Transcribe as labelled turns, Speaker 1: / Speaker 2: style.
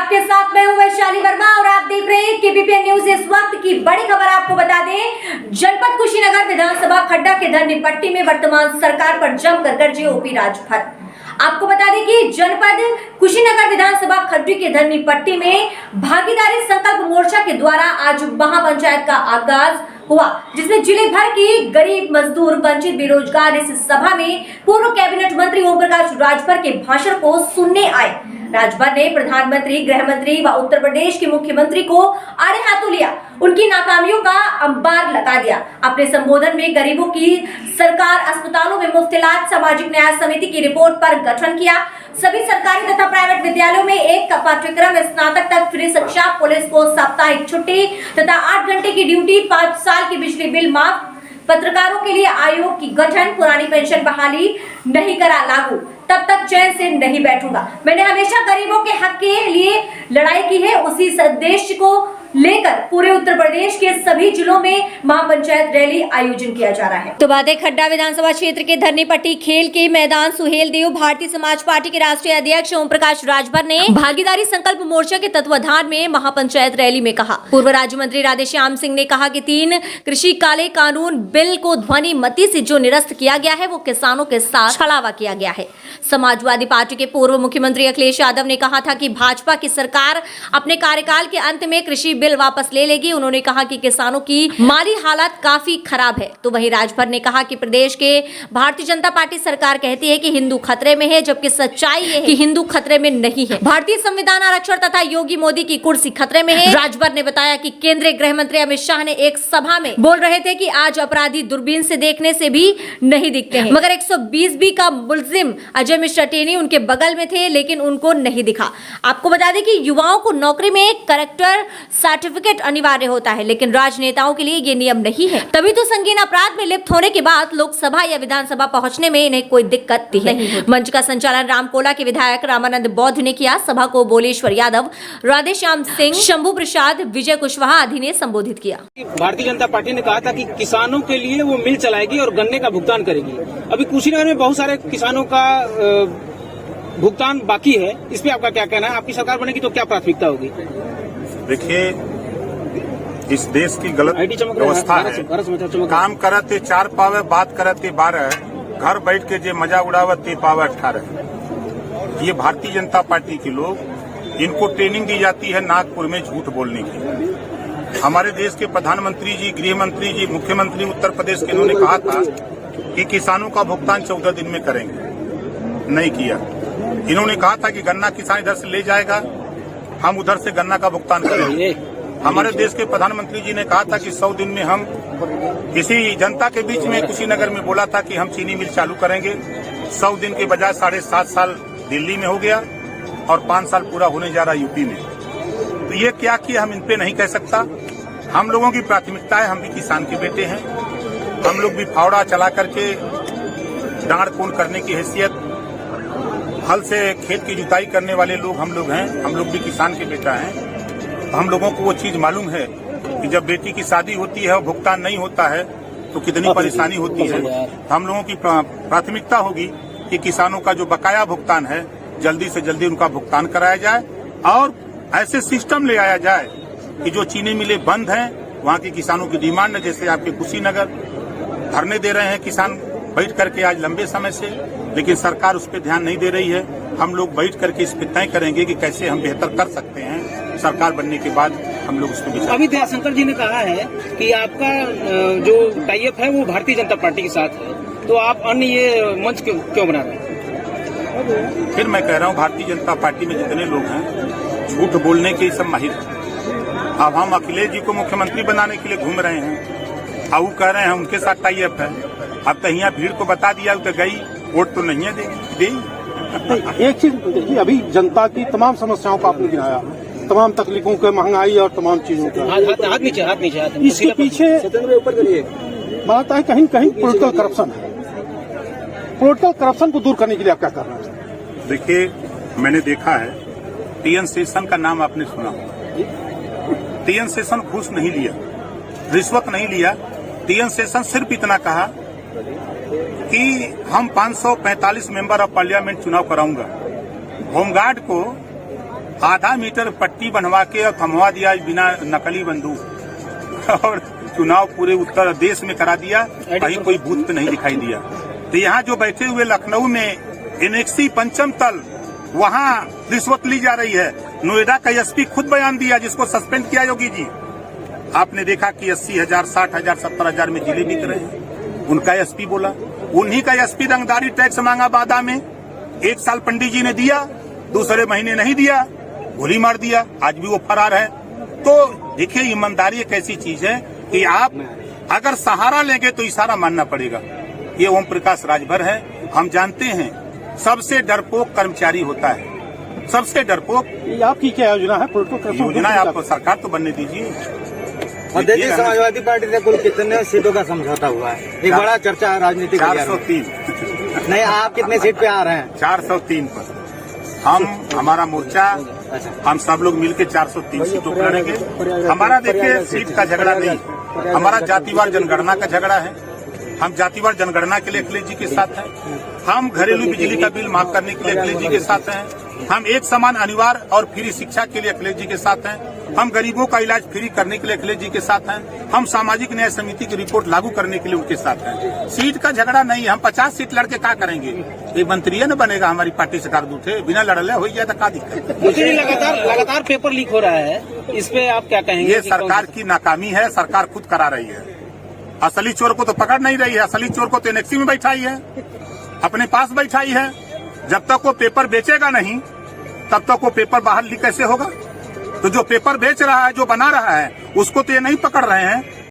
Speaker 1: आपके साथ मैं हूं वैशाली वर्मा और आप देख रहे हैं केबीपी न्यूज। इस वक्त की बड़ी खबर आपको बता दें, जनपद कुशीनगर विधानसभा खड्डा के धरनी पट्टी में वर्तमान सरकार पर जमकर गरजे ओपी राजभर। आपको बता दें कि जनपद कुशीनगर विधानसभा खड्डी के धरनी पट्टी में भागीदारी संकल्प मोर्चा के द्वारा आज महापंचायत का आगाज हुआ, जिसमें जिले भर की गरीब, मजदूर, वंचित, बेरोजगार इस सभा में पूर्व कैबिनेट मंत्री ओम प्रकाश राजभर के भाषण को सुनने आए। राजभर ने प्रधानमंत्री, गृह मंत्री व उत्तर प्रदेश के मुख्यमंत्री को आड़े हाथों लिया, उनकी नाकामियों का अंबार लगा दिया। अपने संबोधन में गरीबों की सरकार, अस्पतालों में मुफ्त इलाज, सामाजिक न्याय समिति की रिपोर्ट पर गठन किया, सभी सरकारी तथा प्राइवेट विद्यालयों में एक का पाठ्यक्रम, स्नातक तक फ्री शिक्षा, पुलिस को साप्ताहिक छुट्टी तथा 8 घंटे की ड्यूटी, 5 साल की बिजली बिल माफ, पत्रकारों के लिए आयोग की गठन, पुरानी पेंशन बहाली नहीं करा लागू, तब तक चैन से नहीं बैठूंगा। मैंने हमेशा गरीबों के हक के लिए लड़ाई की है। उसी उद्देश्य को लेकर पूरे उत्तर प्रदेश के सभी जिलों में महापंचायत रैली आयोजन किया जा रहा है। तो बातें खड्डा विधानसभा क्षेत्र के धरनी पट्टी खेल के मैदान सुहेल देव, भारतीय समाज पार्टी के राष्ट्रीय अध्यक्ष ओम प्रकाश राजभर ने भागीदारी संकल्प मोर्चा के तत्वाधान में महापंचायत रैली में कहा। पूर्व राज्य मंत्री राधेश्याम सिंह ने कहा कि 3 कृषि काले कानून बिल को ध्वनि मती से जो निरस्त किया गया है वो किसानों के साथ छलावा किया गया है। समाजवादी पार्टी के पूर्व मुख्यमंत्री अखिलेश यादव ने कहा था कि भाजपा की सरकार अपने कार्यकाल के अंत में कृषि बिल वापस ले लेगी। उन्होंने कहा कि किसानों की माली हालत काफी खराब है। तो वहीं राजभर ने कहा कि प्रदेश के भारतीय जनता पार्टी सरकार कहती है कि हिंदू खतरे में है, जबकि सच्चाई ये है कि हिंदू खतरे में नहीं है। भारतीय संविधान आरक्षण तथा योगी मोदी की कुर्सी खतरे में है। राजभर ने बताया कि केंद्रीय गृह मंत्री अमित शाह ने एक सभा में बोल रहे थे कि आज अपराधी दूरबीन से देखने से भी नहीं दिखते हैं, मगर 120B का मुलजिम अजय मिश्रा टेनी उनके बगल में थे लेकिन उनको नहीं दिखा। आपको बता दें कि युवाओं को नौकरी में कैरेक्टर सर्टिफिकेट अनिवार्य होता है, लेकिन राजनेताओं के लिए ये नियम नहीं है। तभी तो संगीन अपराध में लिप्त होने के बाद लोकसभा या विधानसभा पहुंचने में इन्हें कोई दिक्कत नहीं है। मंच का संचालन रामकोला के विधायक रामानंद बौद्ध ने किया। सभा को बोलेश्वर यादव, राधेश्याम सिंह, शंभू प्रसाद, विजय कुशवाहा आदि ने संबोधित किया।
Speaker 2: भारतीय जनता पार्टी ने कहा था कि किसानों के लिए वो मिल चलाएगी और गन्ने का भुगतान करेगी। अभी कुशीनगर में बहुत सारे किसानों का भुगतान बाकी है, इस पे आपका क्या कहना है? आपकी सरकार बनेगी तो क्या प्राथमिकता होगी?
Speaker 3: देखिए, इस देश की गलत व्यवस्था है। काम करते 4 पावे, बात करते 12, घर बैठ के जे मजा उड़ावते पावे 18। ये भारतीय जनता पार्टी के लोग, इनको ट्रेनिंग दी जाती है नागपुर में झूठ बोलने की। हमारे देश के प्रधानमंत्री जी, गृह मंत्री जी, मुख्यमंत्री उत्तर प्रदेश के, इन्होंने कहा था कि किसानों का भुगतान 14 दिन में करेंगे, नहीं किया। इन्होंने कहा था कि गन्ना किसान इधर से ले जाएगा, हम उधर से गन्ना का भुगतान करेंगे। हमारे देश के प्रधानमंत्री जी ने कहा था कि 100 दिन में हम किसी जनता के बीच में कुशीनगर में बोला था कि हम चीनी मिल चालू करेंगे। 100 दिन के बजाय 7.5 साल दिल्ली में हो गया और 5 साल पूरा होने जा रहा यूपी में। तो ये क्या किया हम इन पे नहीं कह सकता। हम लोगों की प्राथमिकता है, हम भी किसान के बेटे हैं। हम लोग भी फावड़ा चला करके डांड कोन करने की हैसियत, हल से खेत की जुताई करने वाले लोग हम लोग हैं। हम लोग भी किसान के बेटा हैं। हम लोगों को वो चीज मालूम है कि जब बेटी की शादी होती है और भुगतान नहीं होता है तो कितनी परेशानी होती है। हम लोगों की प्राथमिकता होगी कि किसानों का जो बकाया भुगतान है जल्दी से जल्दी उनका भुगतान कराया जाए और ऐसे सिस्टम ले आया जाए कि जो चीनी मिलें बंद हैं, वहाँ के किसानों की डिमांड है। जैसे आपके कुशीनगर धरने दे रहे हैं किसान बैठ करके आज लंबे समय से, लेकिन सरकार उस पर ध्यान नहीं दे रही है। हम लोग बैठ करके इस पर तय करेंगे कि कैसे हम बेहतर कर सकते हैं। सरकार बनने के बाद हम लोग उसमें विचार।
Speaker 2: अभी दयाशंकर जी ने कहा है कि आपका जो टाइप है वो भारतीय जनता पार्टी के साथ है, तो आप अन्य ये मंच क्यों बना रहे हैं?
Speaker 3: फिर मैं कह रहा हूँ, भारतीय जनता पार्टी में जितने लोग हैं झूठ बोलने के सब माहिर हैं। अब हम अखिलेश जी को मुख्यमंत्री बनाने के लिए घूम रहे हैं, अब वो कह रहे हैं उनके साथ टाइप है। अब तो यहाँ भीड़ को बता दिया तो गई, वोट तो नहीं है देगी।
Speaker 4: एक चीज देखिए, अभी जनता की तमाम समस्याओं को आपने गिनाया, तमाम तकलीफों के, महंगाई और तमाम चीजों का।
Speaker 2: हाथ नीचे।
Speaker 4: इसके पीछे बात है कहीं कहीं पॉलिटिकल करप्शन है। पॉलिटिकल करप्शन को दूर करने के लिए आप क्या कर रहे हैं?
Speaker 3: देखिए, मैंने देखा है, TN शेषन का नाम आपने सुना होगा। TN शेषन घूस नहीं लिया, रिश्वत नहीं लिया। TN शेषन सिर्फ इतना कहा कि हम 545 मेंबर ऑफ पार्लियामेंट चुनाव कराऊंगा। होमगार्ड को आधा मीटर पट्टी बनवा के और थमवा दिया बिना नकली बंदूक और चुनाव पूरे उत्तर देश में करा दिया, कहीं कोई बूथ पे नहीं दिखाई दिया। तो यहाँ जो बैठे हुए लखनऊ में एनेक्सी पंचम तल, वहाँ रिश्वत ली जा रही है। नोएडा का एसपी खुद बयान दिया, जिसको सस्पेंड किया योगी जी। आपने देखा कि 80,000, 60,000, 70,000 में जिले बिक रहे हैं। उनका एसपी बोला, उन्हीं का एसपी रंगदारी टैक्स मांगा बादा में। 1 साल पंडित जी ने दिया, दूसरे महीने नहीं दिया, गोली मार दिया, आज भी वो फरार है। तो देखिए, ईमानदारी एक ऐसी चीज है कि आप अगर सहारा लेंगे तो इशारा मानना पड़ेगा। ये ओम प्रकाश राजभर है। हम जानते हैं सबसे डरपोक कर्मचारी होता है, सबसे डरपोक।
Speaker 4: ये आपकी क्या योजना है?
Speaker 3: योजना है, आपको सरकार तो बनने दीजिए।
Speaker 5: देखिए, समाजवादी पार्टी से कुल कितने सीटों का समझौता हुआ है? एक बड़ा चर्चा है राजनीतिक।
Speaker 3: 403
Speaker 5: नहीं, आप कितने सीट पे आ रहे हैं?
Speaker 3: 403 पर हमारा मोर्चा, हम सब लोग मिलकर 403 सीटों पर लड़ेंगे। हमारा देखिए सीट का झगड़ा नहीं, हमारा जातिवार जनगणना का झगड़ा है। हम जातिवार जनगणना के लिए अखिलेश जी के साथ हैं। हम घरेलू बिजली का बिल माफ करने के लिए अखिलेश जी के साथ हैं। हम एक समान अनिवार्य और फ्री शिक्षा के लिए अखिलेश जी के साथ हैं। हम गरीबों का इलाज फ्री करने के लिए अखिलेश जी के साथ हैं। हम सामाजिक न्याय समिति की रिपोर्ट लागू करने के लिए उनके साथ हैं। सीट का झगड़ा नहीं, हम 50 सीट लड़के क्या करेंगे? एक मंत्री न बनेगा हमारी पार्टी से कार दूठे, बिना लड़ले हो गया तो क्या दिक्कत?
Speaker 2: मुझे लगातार पेपर लीक हो रहा है, इस पे आप क्या कहेंगे?
Speaker 3: ये सरकार की नाकामी है, सरकार खुद करा रही है। असली चोर को तो पकड़ नहीं रही है, असली चोर को तो एनेक्सी में बैठाई है, अपने पास बैठाई है। जब तक वो पेपर बेचेगा नहीं, तब तक वो पेपर बाहर लीक कैसे होगा? तो जो पेपर बेच रहा है, जो बना रहा है, उसको तो ये नहीं पकड़ रहे हैं।